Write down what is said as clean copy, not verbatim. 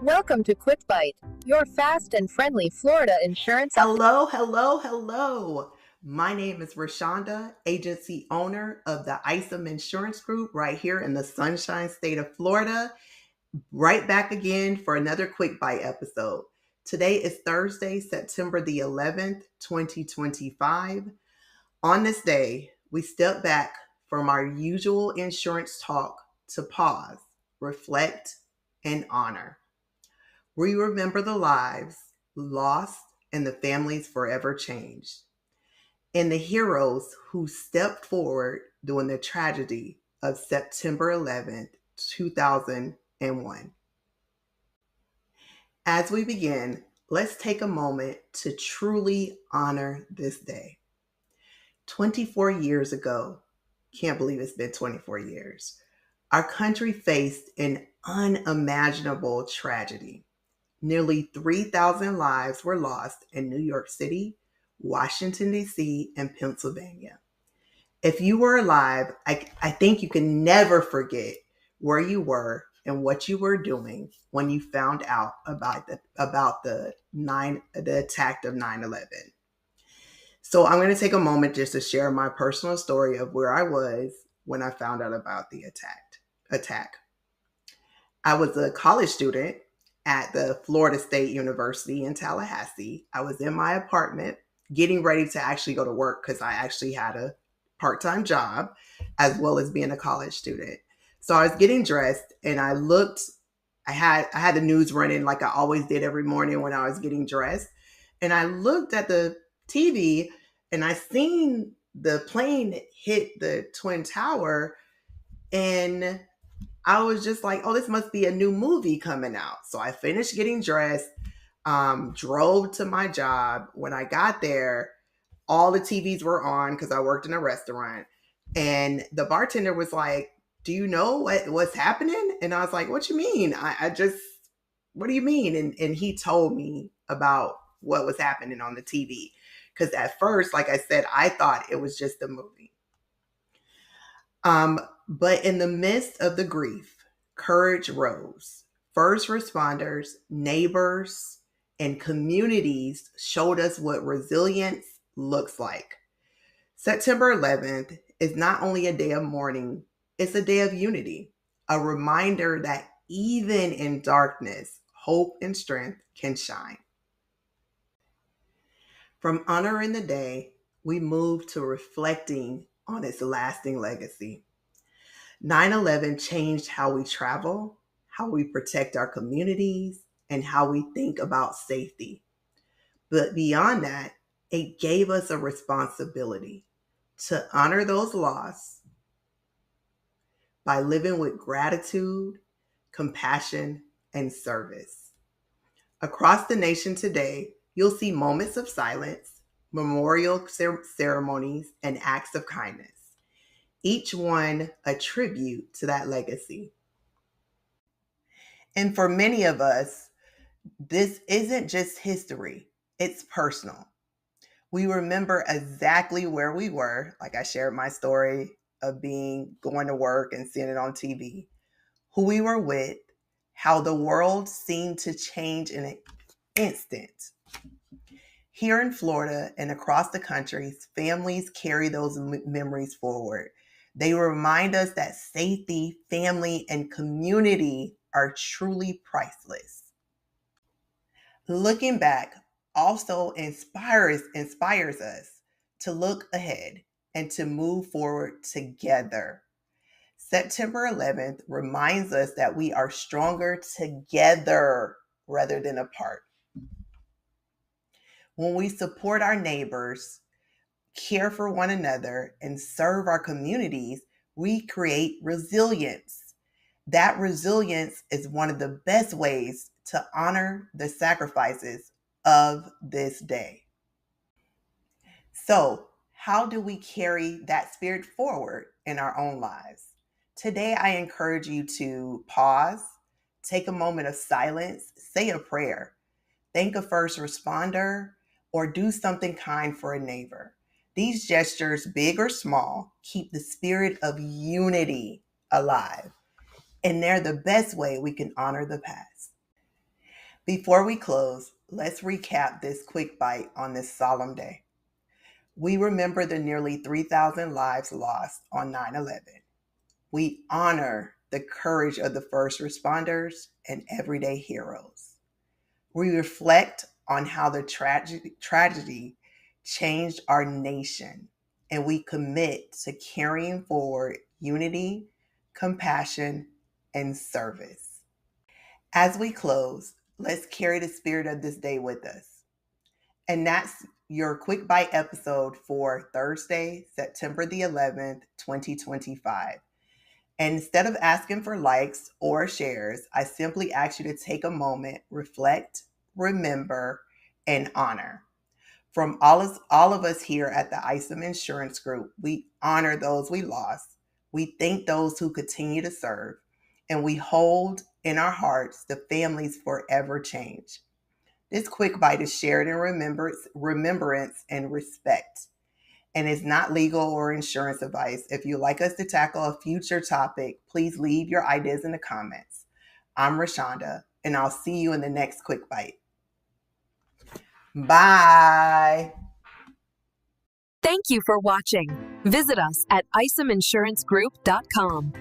Welcome to Quick Bite, your fast and friendly Florida insurance update. Hello. My name is Roshonda, agency owner of the Isom Insurance Group right here in the Sunshine State of Florida. Right back again for another Quick Bite episode. Today is Thursday, September the 11th, 2025. On this day, we step back from our usual insurance talk to pause, reflect, and honor. We remember the lives lost and the families forever changed, and the heroes who stepped forward during the tragedy of September 11th, 2001. As we begin, let's take a moment to truly honor this day. 24 years ago, can't believe it's been 24 years, our country faced an unimaginable tragedy. Nearly 3,000 lives were lost in New York City, Washington, D.C., and Pennsylvania. If you were alive, I think you can never forget where you were and what you were doing when you found out about the attack of 9/11. So I'm going to take a moment just to share my personal story of where I was when I found out about the attack. I was a college student at the Florida State University in Tallahassee. I was in my apartment getting ready to actually go to work because I actually had a part-time job as well as being a college student. So I was getting dressed and I had the news running like I always did every morning when I was getting dressed. And I looked at the TV and I seen the plane hit the Twin Tower, and I was just like, oh, this must be a new movie coming out. So I finished getting dressed, drove to my job. When I got there, all the TVs were on because I worked in a restaurant. And the bartender was like, do you know what's happening? And I was like, what you mean? What do you mean? And he told me about what was happening on the TV. Because at first, like I said, I thought it was just a movie. But in the midst of the grief, courage rose. First responders, neighbors, and communities showed us what resilience looks like. September 11th is not only a day of mourning, it's a day of unity, a reminder that even in darkness, hope and strength can shine. From honoring the day, we move to reflecting on its lasting legacy. 9/11 changed how we travel, how we protect our communities, and how we think about safety. But beyond that, it gave us a responsibility to honor those lost by living with gratitude, compassion, and service. Across the nation today, you'll see moments of silence, memorial ceremonies, and acts of kindness, each one a tribute to that legacy. And for many of us, this isn't just history, it's personal. We remember exactly where we were, like I shared my story of going to work and seeing it on TV, who we were with, how the world seemed to change in an instant. Here in Florida and across the country, families carry those memories forward. They remind us that safety, family, and community are truly priceless. Looking back also inspires us to look ahead and to move forward together. September 11th reminds us that we are stronger together rather than apart. When we support our neighbors, care for one another, and serve our communities, we create resilience. That resilience is one of the best ways to honor the sacrifices of this day. So, how do we carry that spirit forward in our own lives? Today, I encourage you to pause, take a moment of silence, say a prayer, thank a first responder, or do something kind for a neighbor. These gestures, big or small, keep the spirit of unity alive, and they're the best way we can honor the past. Before we close, let's recap this quick bite on this solemn day. We remember the nearly 3,000 lives lost on 9/11. We honor the courage of the first responders and everyday heroes. We reflect on how the tragedy changed our nation, and we commit to carrying forward unity, compassion, and service. As we close, let's carry the spirit of this day with us. And that's your quick bite episode for Thursday, September the 11th, 2025. And instead of asking for likes or shares, I simply ask you to take a moment, reflect, remember, and honor. From all of us here at the Isom Insurance Group, we honor those we lost. We thank those who continue to serve, and we hold in our hearts the families forever changed. This quick bite is shared in remembrance and respect, and is not legal or insurance advice. If you'd like us to tackle a future topic, please leave your ideas in the comments. I'm Roshonda, and I'll see you in the next quick bite. Bye. Thank you for watching. Visit us at isominsurancegroup.com.